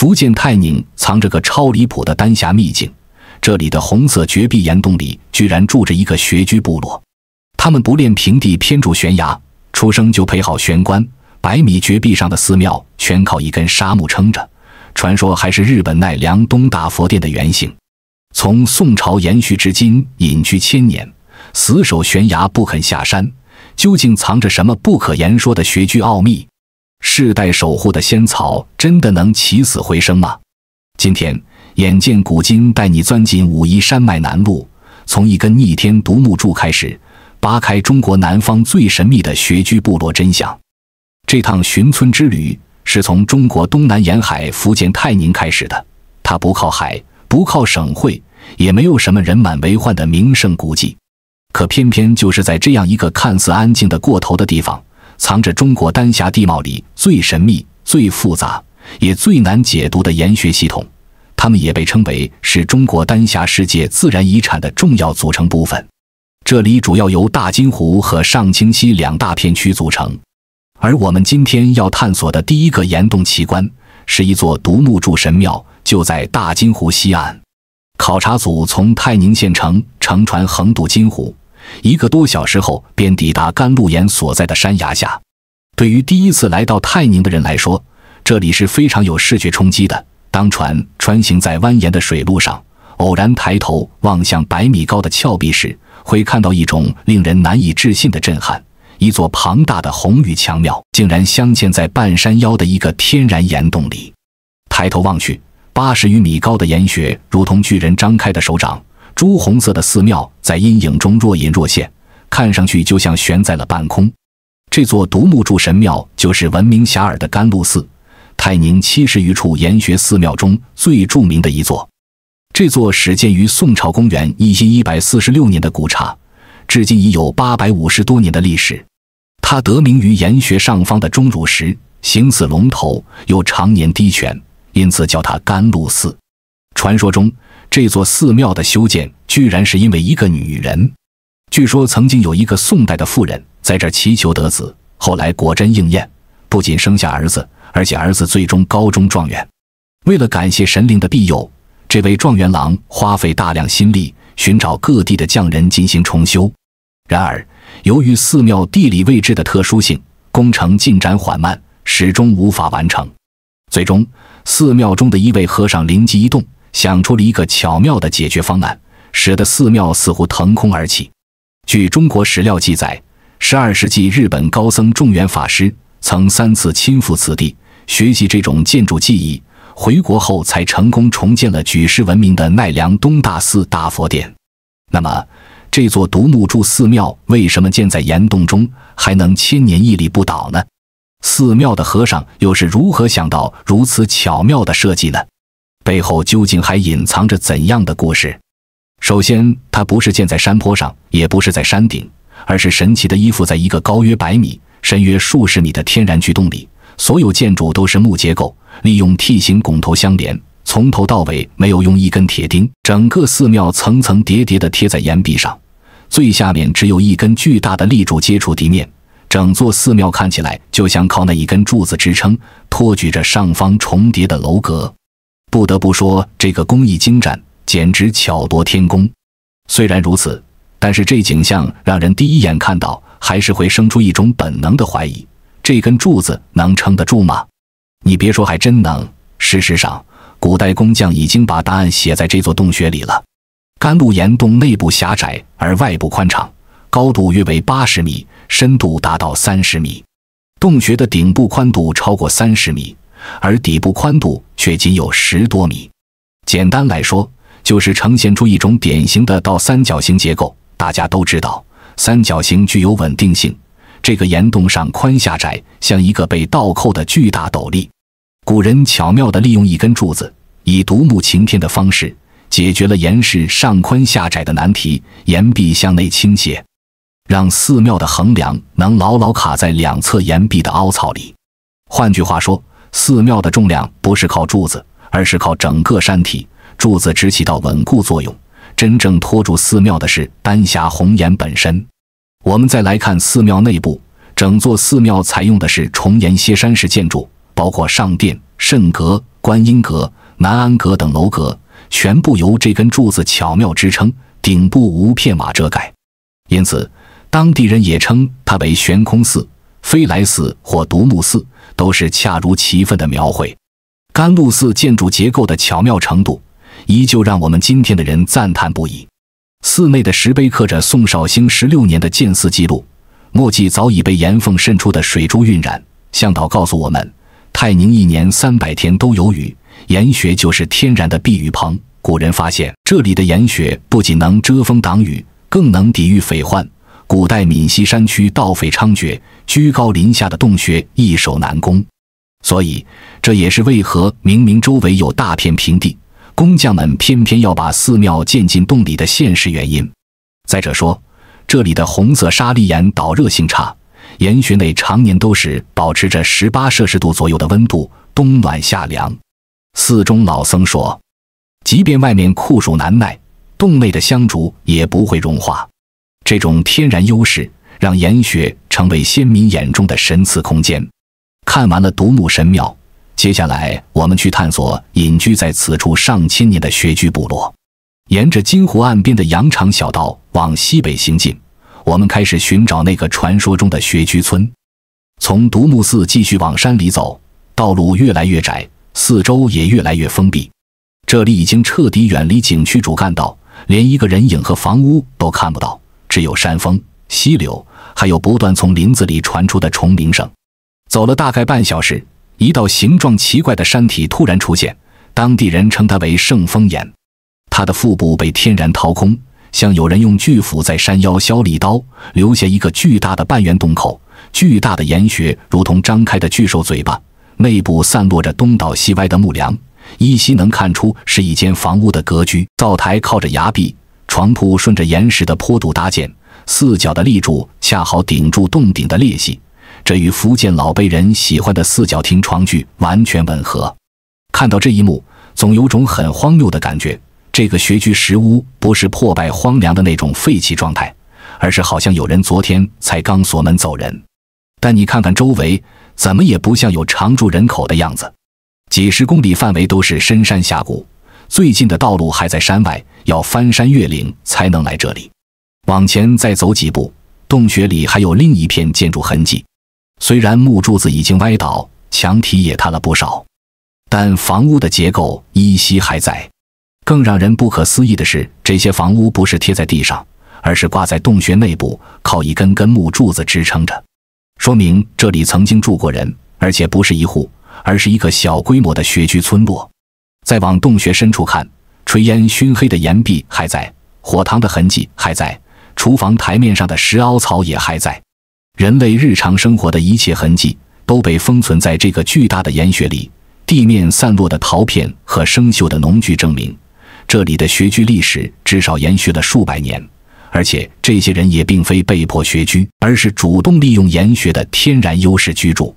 福建泰宁藏着个超离谱的丹霞秘境，这里的红色绝壁岩洞里居然住着一个穴居部落。他们不恋平地偏住悬崖，出生就配好玄关，100米绝壁上的寺庙全靠一根沙木撑着，传说还是日本奈良东大佛殿的原型。从宋朝延续至今，隐居1000年，死守悬崖不肯下山，究竟藏着什么不可言说的穴居奥秘？世代守护的仙草真的能起死回生吗？今天眼见古今带你钻进武夷山脉南麓，从一根逆天独木柱开始，扒开中国南方最神秘的穴居部落真相。这趟寻村之旅是从中国东南沿海福建泰宁开始的，它不靠海，不靠省会，也没有什么人满为患的名胜古迹。可偏偏就是在这样一个看似安静的过头的地方，藏着中国丹霞地貌里最神秘、最复杂也最难解读的岩穴系统，它们也被称为是中国丹霞世界自然遗产的重要组成部分。这里主要由大金湖和上清溪2大片区组成，而我们今天要探索的第一个岩洞奇观是一座独木柱神庙，就在大金湖西岸。考察组从泰宁县城乘船横渡金湖，1个多小时后便抵达甘露岩所在的山崖下。对于第一次来到泰宁的人来说，这里是非常有视觉冲击的。当船穿行在蜿蜒的水路上，偶然抬头望向100米高的峭壁时，会看到一种令人难以置信的震撼。一座庞大的红玉墙庙竟然镶嵌在半山腰的一个天然岩洞里。抬头望去，80余米高的岩穴如同巨人张开的手掌，朱红色的寺庙在阴影中若隐若现，看上去就像悬在了半空。这座独木柱神庙就是闻名遐迩的甘露寺，泰宁70余处岩穴寺庙中最著名的一座。这座始建于宋朝公元1146年的古刹，至今已有850多年的历史。它得名于岩穴上方的钟乳石，形似龙头，又常年滴泉，因此叫它甘露寺。传说中，这座寺庙的修建居然是因为一个女人。据说曾经有一个宋代的妇人在这儿祈求得子，后来果真应验，不仅生下儿子，而且儿子最终高中状元。为了感谢神灵的庇佑，这位状元郎花费大量心力寻找各地的匠人进行重修。然而由于寺庙地理位置的特殊性，工程进展缓慢，始终无法完成。最终寺庙中的一位和尚灵机一动，想出了一个巧妙的解决方案，使得寺庙似乎腾空而起。据中国史料记载，12世纪日本高僧仲元法师曾3次亲赴此地学习这种建筑技艺，回国后才成功重建了举世闻名的奈良东大寺大佛殿。那么这座独木柱寺庙为什么建在岩洞中，还能千年屹立不倒呢？寺庙的和尚又是如何想到如此巧妙的设计呢？背后究竟还隐藏着怎样的故事？首先，它不是建在山坡上，也不是在山顶，而是神奇地依附在一个高约100米、深约数十米的天然巨洞里。所有建筑都是木结构，利用梯形拱头相连，从头到尾没有用一根铁钉。整个寺庙层层叠叠地贴在岩壁上，最下面只有一根巨大的立柱接触地面。整座寺庙看起来就像靠那一根柱子支撑，托举着上方重叠的楼阁。不得不说，这个工艺精湛，简直巧夺天工。虽然如此，但是这景象让人第一眼看到还是会生出一种本能的怀疑，这根柱子能撑得住吗？你别说，还真能。事实上，古代工匠已经把答案写在这座洞穴里了。甘露岩洞内部狭窄而外部宽敞，高度约为80米，深度达到30米。洞穴的顶部宽度超过30米，而底部宽度却仅有10多米。简单来说，就是呈现出一种典型的倒三角形结构。大家都知道，三角形具有稳定性，这个岩洞上宽下窄，像一个被倒扣的巨大斗笠。古人巧妙地利用一根柱子，以独木擎天的方式解决了岩室上宽下窄的难题，岩壁向内倾斜，让寺庙的横梁能牢牢卡在两侧岩壁的凹槽里。换句话说，寺庙的重量不是靠柱子，而是靠整个山体，柱子只起到稳固作用，真正托住寺庙的是丹霞红岩本身。我们再来看寺庙内部，整座寺庙采用的是重檐歇山式建筑，包括上殿、圣阁、观音阁、南安阁等楼阁，全部由这根柱子巧妙支撑，顶部无片瓦遮盖。因此，当地人也称它为悬空寺、飞来寺或独木寺，都是恰如其分的描绘。甘露寺建筑结构的巧妙程度，依旧让我们今天的人赞叹不已。寺内的石碑刻着宋绍兴16年的建寺记录，墨迹早已被岩缝渗出的水珠晕染。向导告诉我们，泰宁1年300天都有雨，岩穴就是天然的避雨棚。古人发现，这里的岩穴不仅能遮风挡雨，更能抵御匪患。古代闽西山区盗匪猖獗，居高临下的洞穴易守难攻，所以这也是为何明明周围有大片平地，工匠们偏偏要把寺庙建进洞里的现实原因。再者说，这里的红色砂砾岩导热性差，岩穴内常年都是保持着18摄氏度左右的温度，冬暖夏凉。寺中老僧说，即便外面酷暑难耐，洞内的香烛也不会融化。这种天然优势让岩穴成为先民眼中的神赐空间。看完了独木神庙，接下来我们去探索隐居在此处上千年的穴居部落。沿着金湖岸边的羊肠小道往西北行进，我们开始寻找那个传说中的穴居村。从独木寺继续往山里走，道路越来越窄，四周也越来越封闭。这里已经彻底远离景区主干道，连一个人影和房屋都看不到，只有山峰、溪流，还有不断从林子里传出的虫鸣声。走了大概半小时，一道形状奇怪的山体突然出现，当地人称它为圣峰岩。它的腹部被天然掏空，像有人用巨斧在山腰削了一刀，留下一个巨大的半圆洞口。巨大的岩穴如同张开的巨兽嘴巴，内部散落着东倒西歪的木梁，依稀能看出是一间房屋的格局。灶台靠着崖壁，床铺顺着岩石的坡度搭建，四角的立柱恰好顶住洞顶的裂隙，这与福建老辈人喜欢的四角亭床具完全吻合。看到这一幕，总有种很荒谬的感觉，这个穴居石屋不是破败荒凉的那种废弃状态，而是好像有人昨天才刚锁门走人。但你看看周围，怎么也不像有常住人口的样子。几十公里范围都是深山峡谷，最近的道路还在山外，要翻山越岭才能来这里。往前再走几步，洞穴里还有另一片建筑痕迹。虽然木柱子已经歪倒，墙体也塌了不少，但房屋的结构依稀还在。更让人不可思议的是，这些房屋不是贴在地上，而是挂在洞穴内部，靠一根根木柱子支撑着，说明这里曾经住过人，而且不是一户，而是一个小规模的穴居村落。再往洞穴深处看，炊烟熏黑的岩壁还在，火塘的痕迹还在，厨房台面上的石凹槽也还在。人类日常生活的一切痕迹都被封存在这个巨大的岩穴里，地面散落的陶片和生锈的农具证明，这里的穴居历史至少延续了数百年，而且这些人也并非被迫穴居，而是主动利用岩穴的天然优势居住。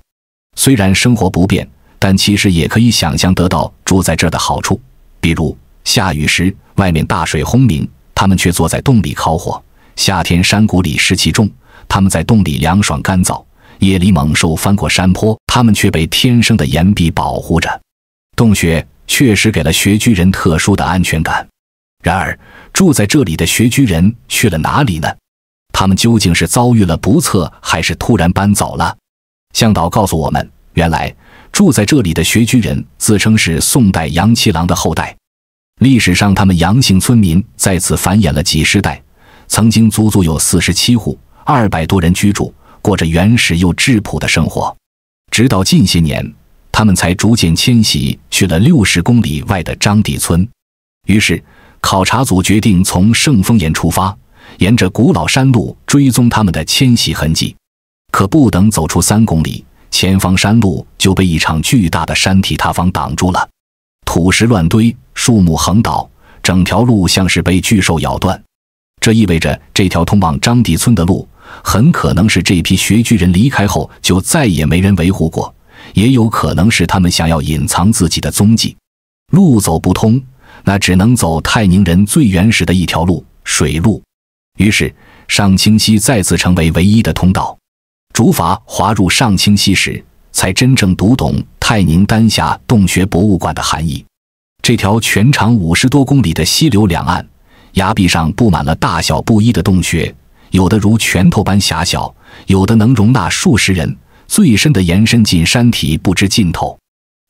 虽然生活不便，但其实也可以想象得到住在这儿的好处，比如下雨时外面大水轰鸣，他们却坐在洞里烤火；夏天山谷里湿气重，他们在洞里凉爽干燥；夜里猛兽翻过山坡，他们却被天生的岩壁保护着。洞穴确实给了穴居人特殊的安全感。然而，住在这里的穴居人去了哪里呢？他们究竟是遭遇了不测，还是突然搬走了？向导告诉我们，原来住在这里的穴居人自称是宋代杨七郎的后代。历史上，他们杨姓村民在此繁衍了几十代，曾经足足有47户，200多人居住，过着原始又质朴的生活。直到近些年，他们才逐渐迁徙去了60公里外的张地村。于是，考察组决定从圣峰岩出发，沿着古老山路追踪他们的迁徙痕迹。可不等走出3公里，前方山路就被一场巨大的山体塌方挡住了，土石乱堆，树木横倒，整条路像是被巨兽咬断。这意味着这条通往张地村的路很可能是这批穴居人离开后就再也没人维护过，也有可能是他们想要隐藏自己的踪迹。路走不通，那只能走泰宁人最原始的一条路——水路。于是上清溪再次成为唯一的通道。竹筏划入上清溪时，才真正读懂泰宁丹霞洞穴博物馆的含义。这条全长50多公里的溪流两岸，崖壁上布满了大小不一的洞穴，有的如拳头般狭小，有的能容纳数十人，最深的延伸进山体不知尽头。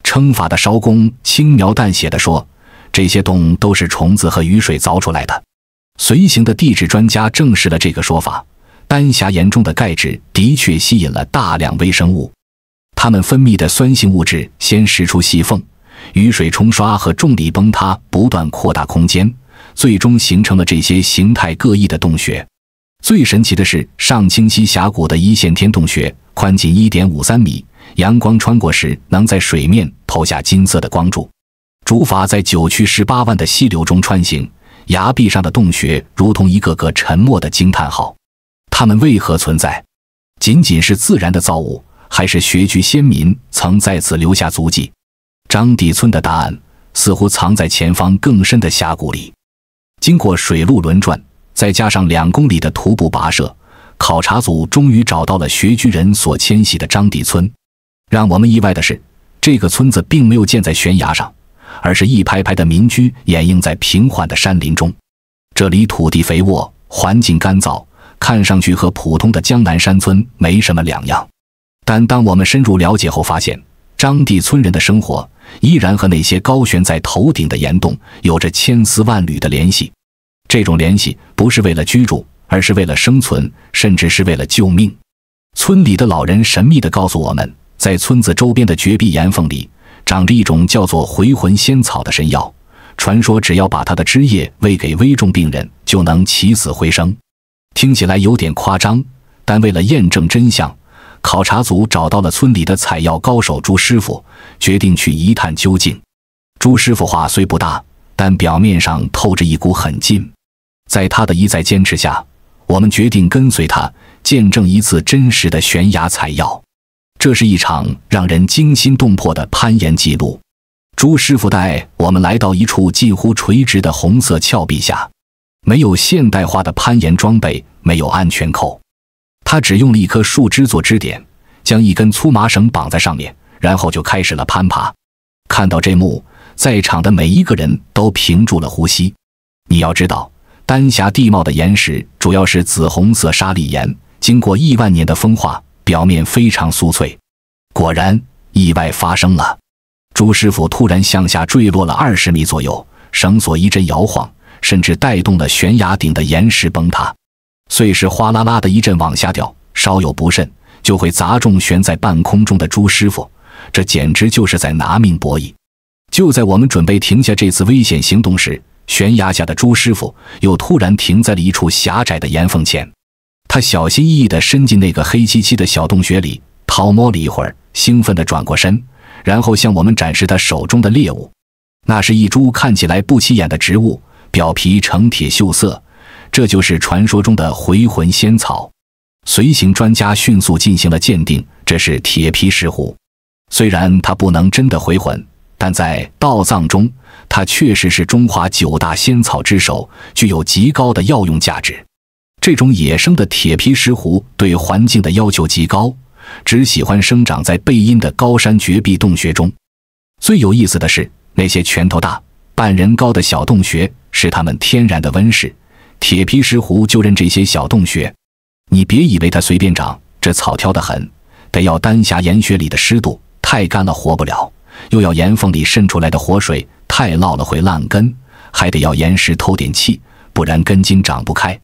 称法的艄公轻描淡写地说，这些洞都是虫子和雨水凿出来的。随行的地质专家证实了这个说法，丹霞岩中的钙质的确吸引了大量微生物，它们分泌的酸性物质先蚀出细缝，雨水冲刷和重力崩塌不断扩大空间，最终形成了这些形态各异的洞穴。最神奇的是上清溪峡谷的一线天洞穴，宽仅 1.53 米，阳光穿过时能在水面投下金色的光柱。竹筏在9曲18弯的溪流中穿行，崖壁上的洞穴如同一个个沉默的惊叹号。它们为何存在？仅仅是自然的造物，还是穴居先民曾在此留下足迹？张地村的答案似乎藏在前方更深的峡谷里。经过水陆轮转，再加上2公里的徒步跋涉，考察组终于找到了穴居人所迁徙的张地村。让我们意外的是，这个村子并没有建在悬崖上，而是一排排的民居掩映在平缓的山林中。这里土地肥沃，环境干燥，看上去和普通的江南山村没什么两样。但当我们深入了解后发现，张地村人的生活依然和那些高悬在头顶的岩洞有着千丝万缕的联系。这种联系不是为了居住，而是为了生存，甚至是为了救命。村里的老人神秘地告诉我们，在村子周边的绝壁岩缝里长着一种叫做回魂仙草的神药，传说只要把它的汁液喂给危重病人，就能起死回生。听起来有点夸张，但为了验证真相，考察组找到了村里的采药高手朱师傅，决定去一探究竟。朱师傅话虽不大，但表面上透着一股狠劲。在他的一再坚持下，我们决定跟随他，见证一次真实的悬崖采药。这是一场让人惊心动魄的攀岩记录。朱师傅带我们来到一处近乎垂直的红色峭壁下，没有现代化的攀岩装备，没有安全扣，他只用了一棵树枝做支点，将一根粗麻绳绑在上面，然后就开始了攀爬。看到这幕，在场的每一个人都屏住了呼吸。你要知道，丹霞地貌的岩石主要是紫红色砂砾岩，经过亿万年的风化，表面非常酥脆。果然，意外发生了。朱师傅突然向下坠落了20米左右，绳索一阵摇晃，甚至带动了悬崖顶的岩石崩塌。碎石哗啦啦的一阵往下掉，稍有不慎就会砸中悬在半空中的朱师傅，这简直就是在拿命博弈。就在我们准备停下这次危险行动时，悬崖下的朱师傅又突然停在了一处狭窄的岩缝前。他小心翼翼地伸进那个黑漆漆的小洞穴里，掏摸了一会儿，兴奋地转过身，然后向我们展示他手中的猎物。那是一株看起来不起眼的植物，表皮呈铁锈色，这就是传说中的回魂仙草。随行专家迅速进行了鉴定，这是铁皮石斛。虽然它不能真的回魂，但在道藏中，它确实是中华9大仙草之首，具有极高的药用价值。这种野生的铁皮石斛对环境的要求极高，只喜欢生长在背阴的高山绝壁洞穴中。最有意思的是，那些拳头大、半人高的小洞穴是它们天然的温室，铁皮石斛就认这些小洞穴。你别以为它随便长，这草挑得很，得要丹霞岩穴里的湿度，太干了活不了，又要岩缝里渗出来的活水，太涝了会烂根，还得要岩石透点气，不然根茎长不开。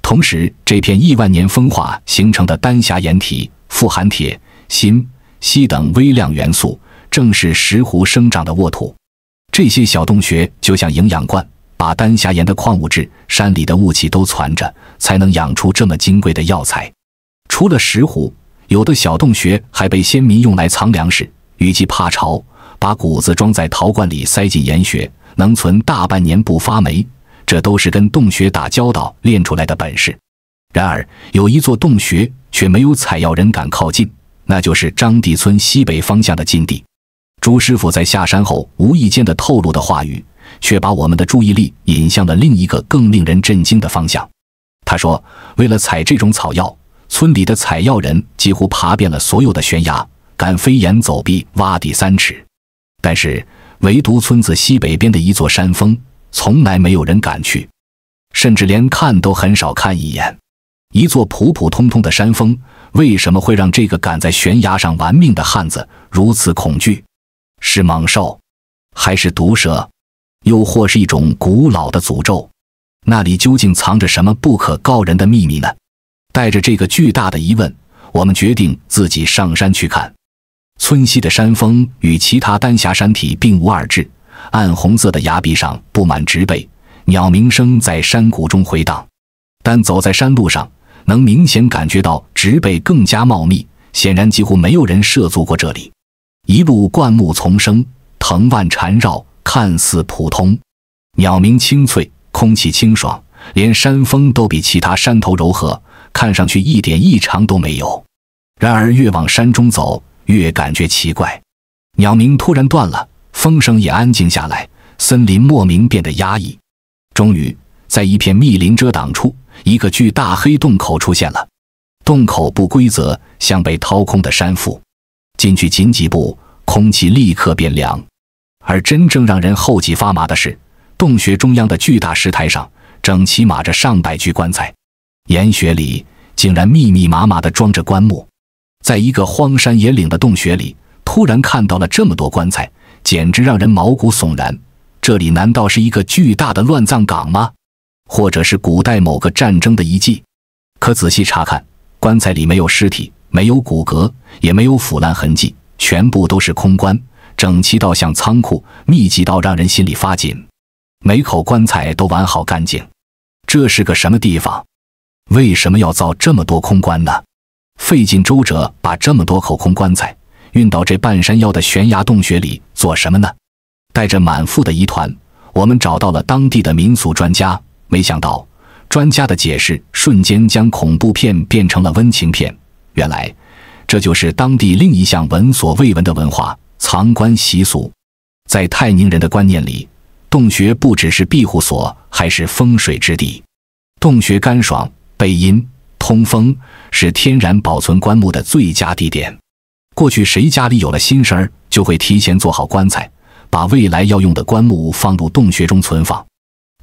同时，这片亿万年风化形成的丹霞岩体富含铁、锌、硒等微量元素，正是石斛生长的沃土。这些小洞穴就像营养罐，把丹霞岩的矿物质、山里的雾气都攒着，才能养出这么金贵的药材。除了石斛，有的小洞穴还被先民用来藏粮食，雨季怕潮，把谷子装在陶罐里塞进岩穴，能存大半年不发霉，这都是跟洞穴打交道练出来的本事。然而，有一座洞穴却没有采药人敢靠近，那就是张地村西北方向的禁地。朱师傅在下山后无意间的透露的话语，却把我们的注意力引向了另一个更令人震惊的方向。他说，为了采这种草药，村里的采药人几乎爬遍了所有的悬崖，敢飞檐走壁挖地3尺。但是唯独村子西北边的一座山峰，从来没有人敢去，甚至连看都很少看一眼。一座普普通通的山峰，为什么会让这个敢在悬崖上玩命的汉子如此恐惧？是猛兽，还是毒蛇，又或是一种古老的诅咒？那里究竟藏着什么不可告人的秘密呢？带着这个巨大的疑问，我们决定自己上山去看。村西的山峰与其他丹霞山体并无二致，暗红色的崖壁上布满植被，鸟鸣声在山谷中回荡。但走在山路上，能明显感觉到植被更加茂密，显然几乎没有人涉足过这里。一路灌木丛生，藤蔓缠绕，看似普通，鸟鸣清脆，空气清爽，连山风都比其他山头柔和，看上去一点异常都没有。然而越往山中走，越感觉奇怪。鸟鸣突然断了，风声也安静下来，森林莫名变得压抑。终于在一片密林遮挡处，一个巨大黑洞口出现了。洞口不规则，像被掏空的山腹。进去仅几步，空气立刻变凉。而真正让人后脊发麻的是，洞穴中央的巨大石台上整齐码着上百具棺材，岩穴里竟然密密麻麻地装着棺木。在一个荒山野岭的洞穴里，突然看到了这么多棺材，简直让人毛骨悚然。这里难道是一个巨大的乱葬岗吗？或者是古代某个战争的遗迹？可仔细查看，棺材里没有尸体，没有骨骼，也没有腐烂痕迹，全部都是空棺，整齐到像仓库，密集到让人心里发紧。每口棺材都完好干净。这是个什么地方？为什么要造这么多空棺呢？费尽周折把这么多口空棺材运到这半山腰的悬崖洞穴里做什么呢？带着满腹的疑团，我们找到了当地的民俗专家，没想到专家的解释瞬间将恐怖片变成了温情片。原来这就是当地另一项闻所未闻的文化——藏棺习俗。在泰宁人的观念里，洞穴不只是庇护所，还是风水之地。洞穴干爽、背阴、通风，是天然保存棺木的最佳地点。过去谁家里有了新生儿，就会提前做好棺材，把未来要用的棺木放入洞穴中存放。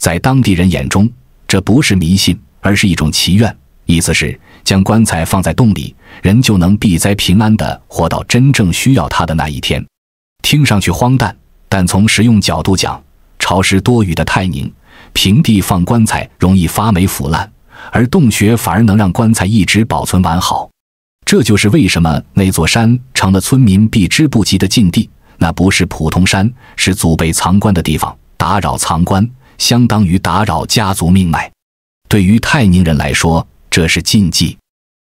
在当地人眼中，这不是迷信，而是一种祈愿，意思是将棺材放在洞里，人就能避灾平安地活到真正需要它的那一天。听上去荒诞，但从实用角度讲，潮湿多雨的泰宁，平地放棺材容易发霉腐烂，而洞穴反而能让棺材一直保存完好。这就是为什么那座山成了村民避之不及的禁地。那不是普通山，是祖辈藏棺的地方，打扰藏棺相当于打扰家族命脉。对于泰宁人来说，这是禁忌，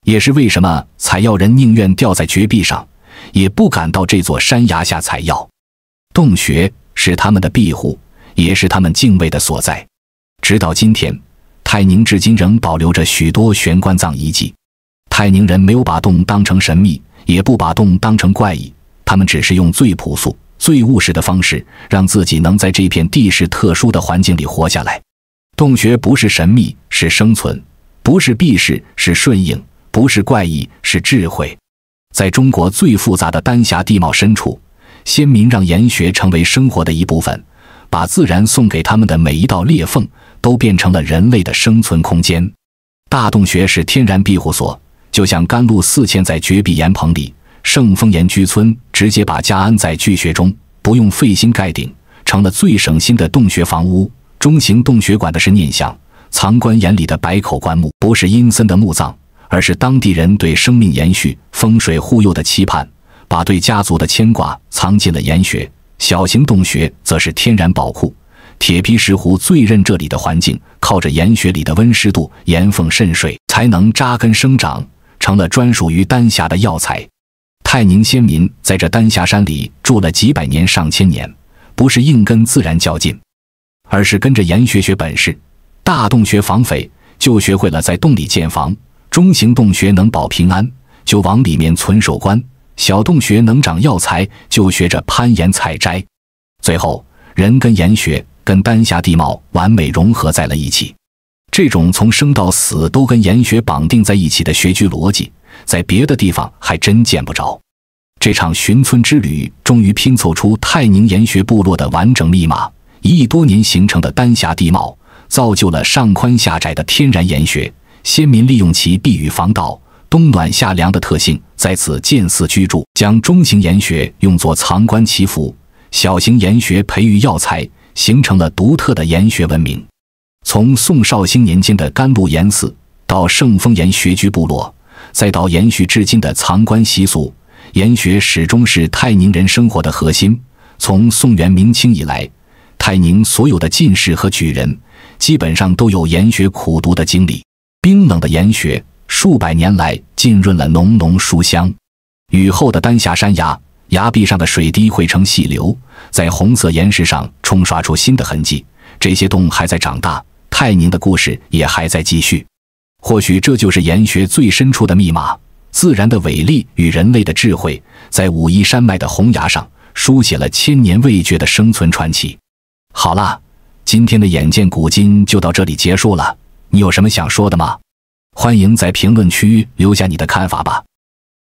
也是为什么采药人宁愿吊在绝壁上，也不敢到这座山崖下采药。洞穴是他们的庇护，也是他们敬畏的所在。直到今天，泰宁至今仍保留着许多悬棺葬遗迹。泰宁人没有把洞当成神秘，也不把洞当成怪异，他们只是用最朴素、最务实的方式，让自己能在这片地势特殊的环境里活下来。洞穴不是神秘，是生存；不是避世，是顺应；不是怪异，是智慧。在中国最复杂的丹霞地貌深处，先民让岩穴成为生活的一部分，把自然送给他们的每一道裂缝都变成了人类的生存空间。大洞穴是天然庇护所，就像甘露寺嵌在绝壁岩棚里，圣丰岩居村直接把家安在巨穴中，不用费心盖顶，成了最省心的洞穴房屋。中型洞穴管的是念想，藏棺岩里的百口棺木不是阴森的墓葬，而是当地人对生命延续、风水护佑的期盼，把对家族的牵挂藏进了岩穴。小型洞穴则是天然宝库，铁皮石斛最认这里的环境，靠着岩穴里的温湿度、岩缝渗水，才能扎根生长，成了专属于丹霞的药材。泰宁先民在这丹霞山里住了几百年、上千年，不是硬跟自然较劲，而是跟着岩穴学本事。大洞穴防匪，就学会了在洞里建房；中型洞穴能保平安，就往里面存守棺；小洞穴能长药材，就学着攀岩采摘。最后，人跟岩穴、跟丹霞地貌完美融合在了一起。这种从生到死都跟岩穴绑定在一起的穴居逻辑，在别的地方还真见不着。这场寻村之旅终于拼凑出泰宁岩穴部落的完整密码。1亿多年形成的丹霞地貌，造就了上宽下窄的天然岩穴。先民利用其避雨防盗、冬暖夏凉的特性，在此建寺居住，将中型岩穴用作藏棺祈福，小型岩穴培育药材，形成了独特的岩穴文明。从宋绍兴年间的甘露岩寺，到圣峰岩穴居部落，再到延续至今的藏棺习俗，岩穴始终是泰宁人生活的核心。从宋元明清以来，泰宁所有的进士和举人基本上都有岩穴苦读的经历。冰冷的岩穴数百年来浸润了浓浓书香。雨后的丹霞山崖，崖壁上的水滴汇成细流，在红色岩石上冲刷出新的痕迹。这些洞还在长大，泰宁的故事也还在继续。或许这就是岩穴最深处的密码，自然的伟力与人类的智慧，在武夷山脉的红崖上书写了千年未绝的生存传奇。好了，今天的眼见古今就到这里结束了，你有什么想说的吗？欢迎在评论区留下你的看法吧。